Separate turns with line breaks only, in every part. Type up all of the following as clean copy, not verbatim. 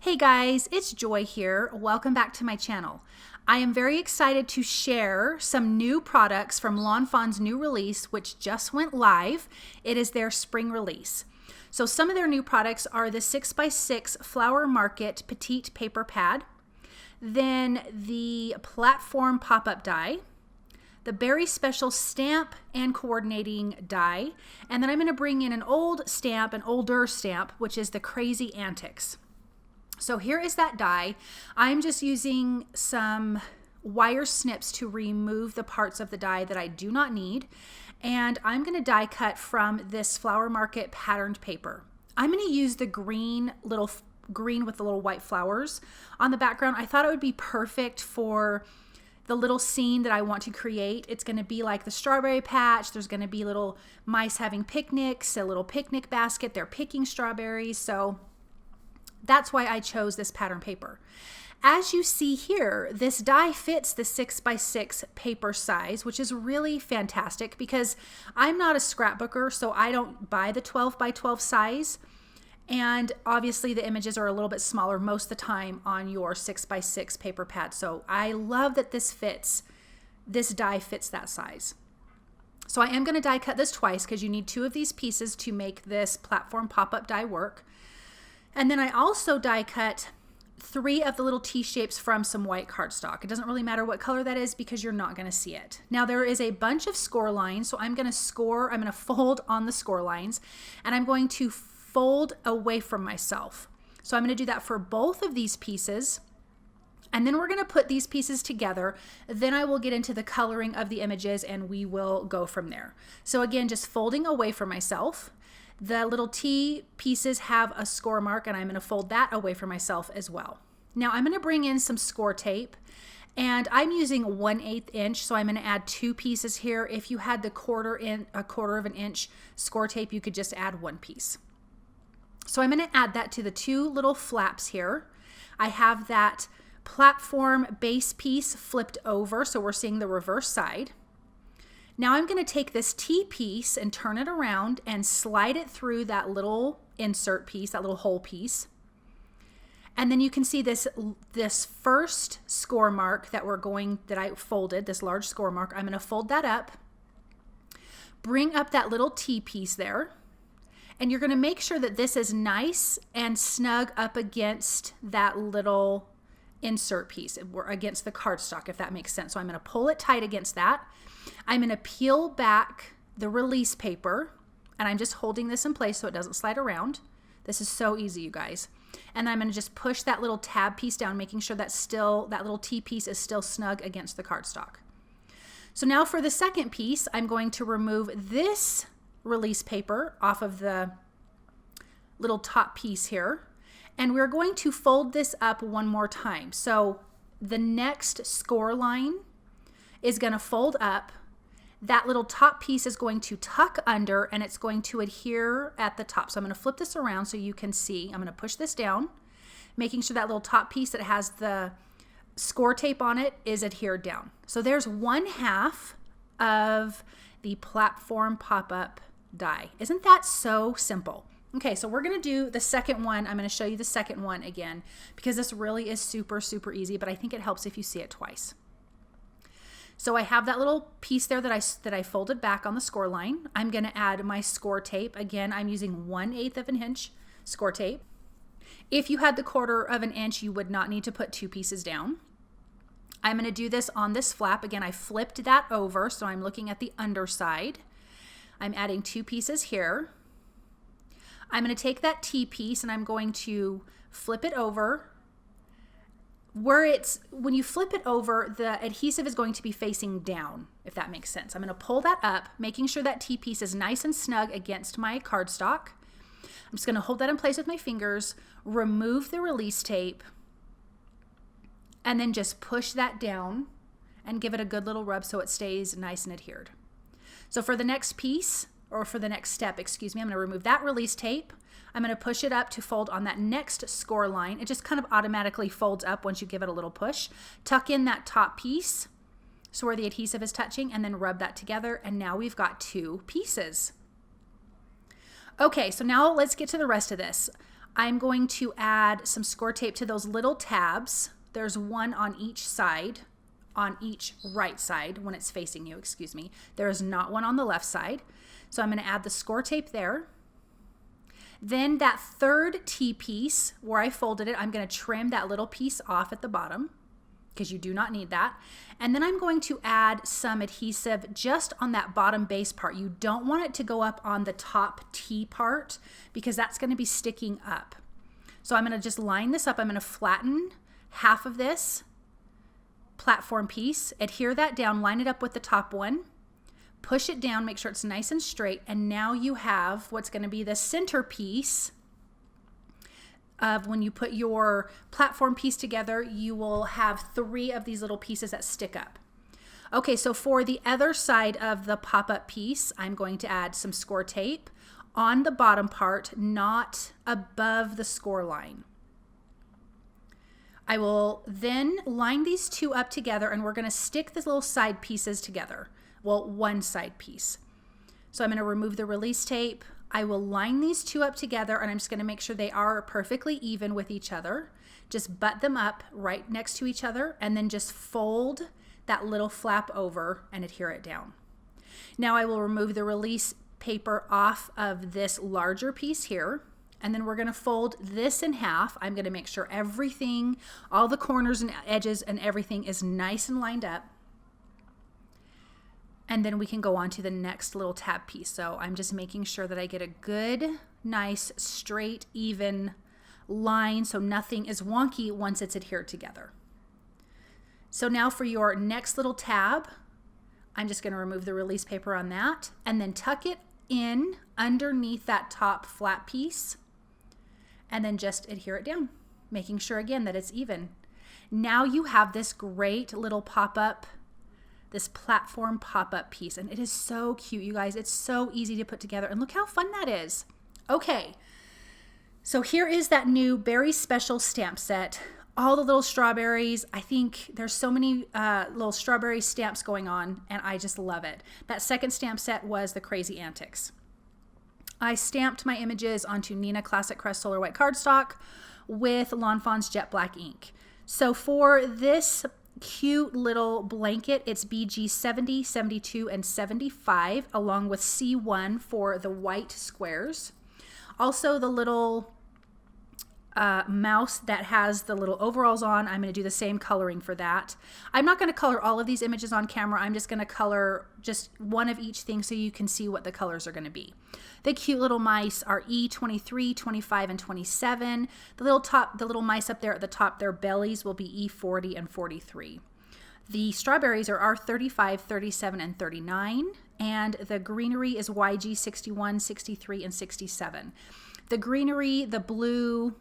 Hey guys, it's Joy here. Welcome back to my channel. I am very excited to share some new products from Lawn Fawn's new release, which just went live. It is their spring release. So some of their new products are the 6x6 Flower Market Petite paper pad, then the platform pop-up die, the Berry Special stamp and coordinating die, and then I'm going to bring in an old stamp, an older stamp, which is the Crazy Antics. So here is that die. I'm just using some wire snips to remove the parts of the die that I do not need. And I'm going to die cut from this Flower Market patterned paper. I'm going to use the green with the little white flowers on the background. I thought it would be perfect for the little scene that I want to create. It's going to be like the strawberry patch. There's going to be little mice having picnics, a little picnic basket. They're picking strawberries. So that's why I chose this pattern paper. As you see here, this die fits the 6x6 paper size, which is really fantastic because I'm not a scrapbooker, so I don't buy the 12x12 size. And obviously the images are a little bit smaller most of the time on your 6x6 paper pad. So I love that this die fits that size. So I am going to die cut this twice because you need 2 of these pieces to make this platform pop-up die work. And then I also die cut 3 of the little T-shapes from some white cardstock. It doesn't really matter what color that is because you're not going to see it. Now there is a bunch of score lines, so I'm going to fold on the score lines, and I'm going to fold away from myself. So I'm going to do that for both of these pieces, and then we're going to put these pieces together. Then I will get into the coloring of the images and we will go from there. So again, just folding away from myself. The little T pieces have a score mark, and I'm going to fold that away from myself as well. Now I'm going to bring in some Scor-Tape, and I'm using 1/8 inch, so I'm going to add 2 pieces here. If you had the a quarter of an inch Scor-Tape, you could just add 1 piece. So I'm going to add that to the 2 little flaps here. I have that platform base piece flipped over, so we're seeing the reverse side. Now I'm going to take this T piece and turn it around and slide it through that little insert piece, that little hole piece. And then you can see this first score mark that I folded, this large score mark. I'm going to fold that up, bring up that little T piece there, and you're going to make sure that this is nice and snug up against that little insert piece, against the cardstock, if that makes sense. So I'm going to pull it tight against that. I'm going to peel back the release paper, and I'm just holding this in place so it doesn't slide around. This is so easy, you guys. And then I'm going to just push that little tab piece down, making sure that little T piece is still snug against the cardstock. So now for the second piece, I'm going to remove this release paper off of the little top piece here, and we're going to fold this up one more time. So the next score line is going to fold up. That little top piece is going to tuck under, and it's going to adhere at the top. So I'm going to flip this around so you can see. I'm going to push this down, making sure that little top piece that has the Scor-Tape on it is adhered down. So there's 1/2 of the platform pop-up die. Isn't that so simple? Okay, so we're going to do the second one. I'm going to show you the second one again because this really is super, super easy, but I think it helps if you see it twice. So I have that little piece there that I folded back on the score line. I'm going to add my Scor-Tape. Again, I'm using 1/8 of an inch Scor-Tape. If you had the 1/4 of an inch, you would not need to put 2 pieces down. I'm going to do this on this flap. Again, I flipped that over, so I'm looking at the underside. I'm adding 2 pieces here. I'm going to take that T piece and I'm going to flip it over. When you flip it over, the adhesive is going to be facing down, if that makes sense. I'm going to pull that up, making sure that T piece is nice and snug against my cardstock. I'm just going to hold that in place with my fingers, remove the release tape, and then just push that down and give it a good little rub so it stays nice and adhered. So for the next piece, or for the next step, excuse me, I'm going to remove that release tape. I'm going to push it up to fold on that next score line. It just kind of automatically folds up once you give it a little push. Tuck in that top piece, so where the adhesive is touching, and then rub that together, and now we've got 2 pieces. Okay, so now let's get to the rest of this. I'm going to add some Scor-Tape to those little tabs. There's one on each side, on each right side when it's facing you, excuse me. There is not one on the left side. So I'm going to add the Scor-Tape there. Then that third T-piece where I folded it, I'm going to trim that little piece off at the bottom because you do not need that. And then I'm going to add some adhesive just on that bottom base part. You don't want it to go up on the top T part because that's going to be sticking up. So I'm going to just line this up. I'm going to flatten half of this platform piece, adhere that down, line it up with the top one, push it down, make sure it's nice and straight, and now you have what's going to be the centerpiece of when you put your platform piece together. You will have 3 of these little pieces that stick up. Okay, so for the other side of the pop-up piece, I'm going to add some Scor-Tape on the bottom part, not above the score line. I will then line these 2 up together, and we're going to stick the little side pieces together. Well, one side piece. So I'm going to remove the release tape. I will line these 2 up together, and I'm just going to make sure they are perfectly even with each other. Just butt them up right next to each other, and then just fold that little flap over and adhere it down. Now I will remove the release paper off of this larger piece here, and then we're going to fold this in half. I'm going to make sure everything, all the corners and edges and everything is nice and lined up. And then we can go on to the next little tab piece. So I'm just making sure that I get a good, nice, straight, even line so nothing is wonky once it's adhered together. So now for your next little tab, I'm just going to remove the release paper on that and then tuck it in underneath that top flat piece and then just adhere it down, making sure again that it's even. Now you have this great little pop-up, this platform pop-up piece, and it is so cute, you guys. It's so easy to put together, and look how fun that is. Okay, so here is that new Berry Special stamp set. All the little strawberries. I think there's so many little strawberry stamps going on, and I just love it. That second stamp set was the Crazy Antics. I stamped my images onto Neenah Classic Crest Solar White cardstock with Lawn Fawn's Jet Black ink. So for this cute little blanket, it's BG 70, 72, and 75, along with C1 for the white squares. Also the little mouse that has the little overalls on, I'm going to do the same coloring for that. I'm not going to color all of these images on camera. I'm just going to color just one of each thing so you can see what the colors are going to be. The cute little mice are E23, 25, and 27. The little mice up there at the top, their bellies will be E40 and 43. The strawberries are R35, 37, and 39. And the greenery is YG 61, 63, and 67. The greenery, the blue,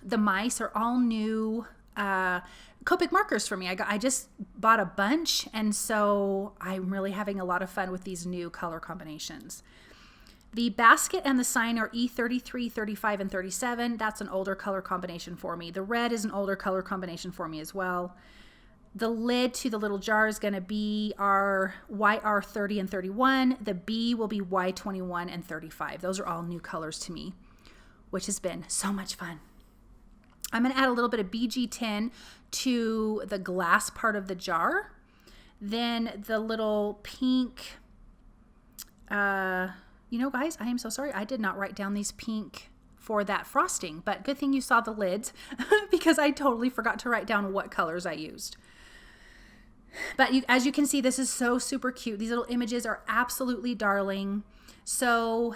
the mice are all new Copic markers for me. I just bought a bunch, and so I'm really having a lot of fun with these new color combinations. The basket and the sign are E33, 35, and 37. That's an older color combination for me. The red is an older color combination for me as well. The lid to the little jar is going to be our YR30 and 31. The B will be Y21 and 35. Those are all new colors to me, which has been so much fun. I'm going to add a little bit of BG10 to the glass part of the jar. Then the little pink, you know, guys, I am so sorry. I did not write down these pink for that frosting, but good thing you saw the lids because I totally forgot to write down what colors I used. But as you can see, this is so super cute. These little images are absolutely darling. So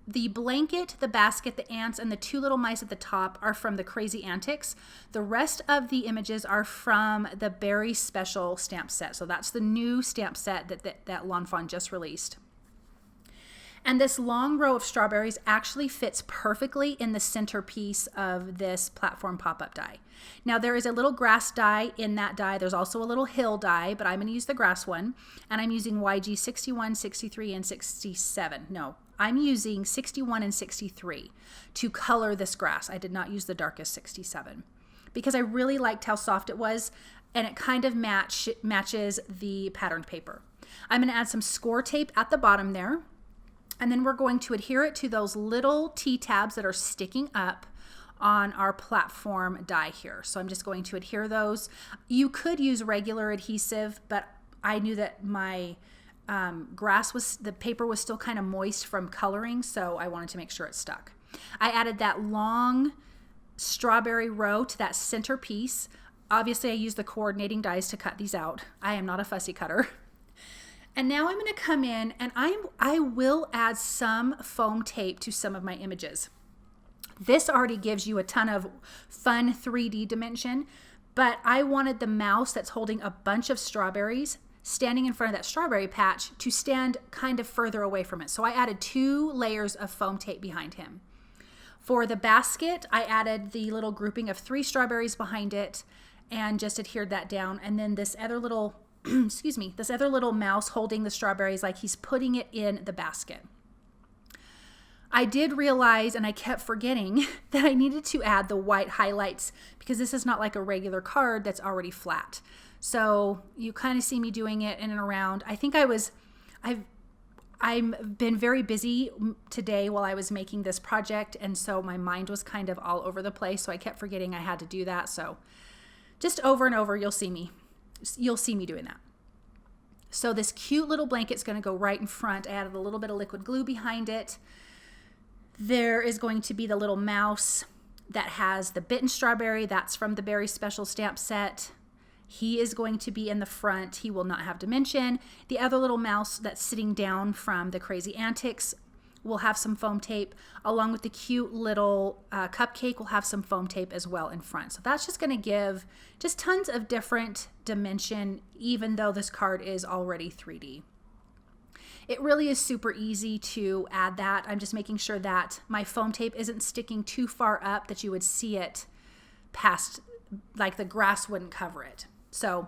the blanket, the basket, the ants, and the 2 little mice at the top are from the Crazy Antics. The rest of the images are from the Berry Special stamp set. So that's the new stamp set that Lawn Fawn just released. And this long row of strawberries actually fits perfectly in the centerpiece of this platform pop-up die. Now there is a little grass die in that die. There's also a little hill die, but I'm going to use the grass one. And I'm using YG 61, 63, and 67. No, I'm using 61 and 63 to color this grass. I did not use the darkest 67 because I really liked how soft it was, and it kind of matches the patterned paper. I'm going to add some Scor-Tape at the bottom there. And then we're going to adhere it to those little T-tabs that are sticking up on our platform die here. So I'm just going to adhere those. You could use regular adhesive, but I knew that my the paper was still kind of moist from coloring, so I wanted to make sure it stuck. I added that long strawberry row to that center piece. Obviously I used the coordinating dies to cut these out. I am not a fussy cutter. And now I'm going to come in and I will add some foam tape to some of my images. This already gives you a ton of fun 3D dimension, but I wanted the mouse that's holding a bunch of strawberries standing in front of that strawberry patch to stand kind of further away from it. So I added 2 layers of foam tape behind him. For the basket, I added the little grouping of 3 strawberries behind it and just adhered that down. And then this other little, excuse me, this other little mouse holding the strawberries like he's putting it in the basket. I did realize, and I kept forgetting, that I needed to add the white highlights because this is not like a regular card that's already flat. So you kind of see me doing it in and around. I think I've been very busy today while I was making this project, and so my mind was kind of all over the place, so I kept forgetting I had to do that. So just over and over, you'll see me doing that. So this cute little blanket's going to go right in front. I added a little bit of liquid glue behind it. There is going to be the little mouse that has the bitten strawberry. That's from the Berry Special stamp set. He is going to be in the front. He will not have dimension. The other little mouse that's sitting down from the Crazy Antics will have some foam tape, along with the cute little cupcake will have some foam tape as well in front. So that's just going to give just tons of different dimension, even though this card is already 3D. It really is super easy to add that. I'm just making sure that my foam tape isn't sticking too far up that you would see it past, like the grass wouldn't cover it. So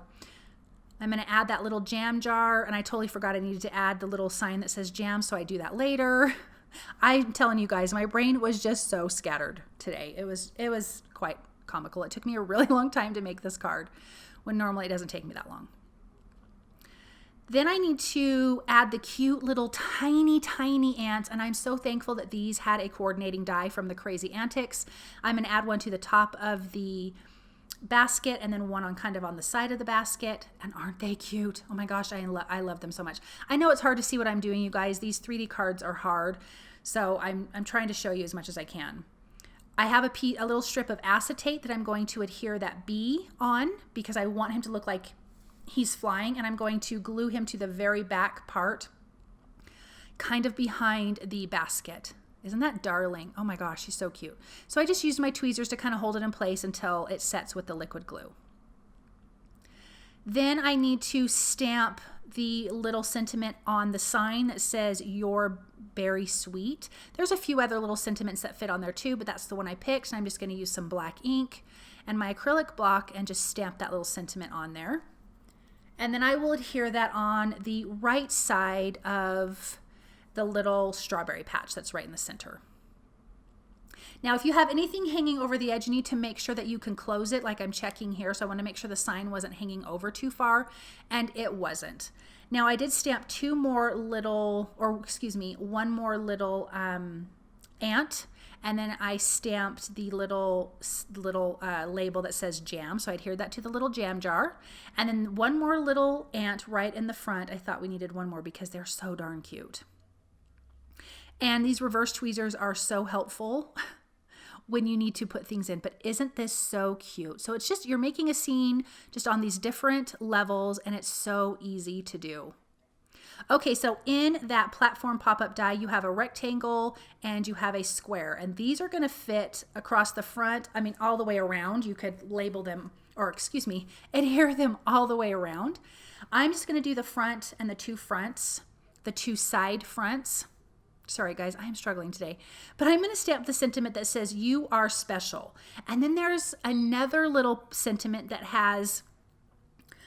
I'm going to add that little jam jar, and I totally forgot I needed to add the little sign that says jam, so I do that later. I'm telling you guys, my brain was just so scattered today. It was quite comical. It took me a really long time to make this card when normally it doesn't take me that long. Then I need to add the cute little tiny ants, and I'm so thankful that these had a coordinating die from the Crazy Antics. I'm going to add one to the top of the basket and then one on kind of on the side of the basket. And aren't they cute? Oh my gosh, I love them so much. I know it's hard to see what I'm doing, you guys. These 3D cards are hard, so I'm trying to show you as much as I can. I have a little strip of acetate that I'm going to adhere that bee on because I want him to look like he's flying, and I'm going to glue him to the very back part, kind of behind the basket. Isn't that darling? Oh my gosh, she's so cute. So I just used my tweezers to kind of hold it in place until it sets with the liquid glue. Then I need to stamp the little sentiment on the sign that says "You're Berry Sweet." There's a few other little sentiments that fit on there too, but that's the one I picked, and I'm just going to use some black ink and my acrylic block and just stamp that little sentiment on there. And then I will adhere that on the right side of the little strawberry patch that's right in the center. Now, if you have anything hanging over the edge, you need to make sure that you can close it, like I'm checking here. So I want to make sure the sign wasn't hanging over too far, and it wasn't. Now, I did stamp one more little ant, and then I stamped the little label that says jam. So I adhered that to the little jam jar. And then one more little ant right in the front. I thought we needed one more because they're so darn cute. And these reverse tweezers are so helpful when you need to put things in, but isn't this so cute? So it's just, you're making a scene just on these different levels, and it's so easy to do. Okay, so in that platform pop-up die, you have a rectangle and you have a square, and these are going to fit across the front. I mean, all the way around. You could label them, or excuse me, adhere them all the way around. I'm just going to do the front and the two side fronts. Sorry guys, I am struggling today. But I'm going to stamp the sentiment that says "You are special." And then there's another little sentiment that has,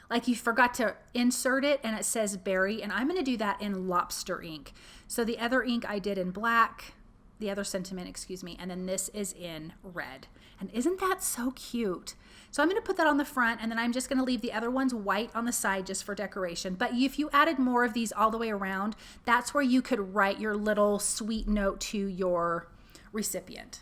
like you forgot to insert it, and it says berry, and I'm going to do that in lobster ink. So the other ink I did in black, the other sentiment, excuse me, and then this is in red. And isn't that so cute? So I'm going to put that on the front, and then I'm just going to leave the other ones white on the side just for decoration. But if you added more of these all the way around, that's where you could write your little sweet note to your recipient.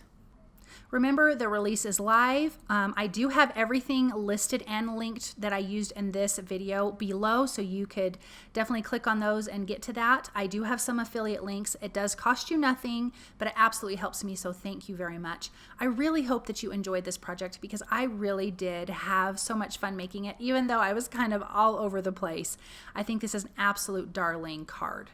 Remember, the release is live. I do have everything listed and linked that I used in this video below, so you could definitely click on those and get to that. I do have some affiliate links. It does cost you nothing, but it absolutely helps me, so thank you very much. I really hope that you enjoyed this project because I really did have so much fun making it, even though I was kind of all over the place. I think this is an absolute darling card.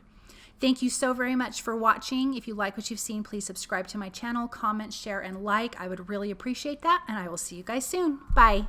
Thank you so very much for watching. If you like what you've seen, please subscribe to my channel, comment, share, and like. I would really appreciate that, and I will see you guys soon. Bye.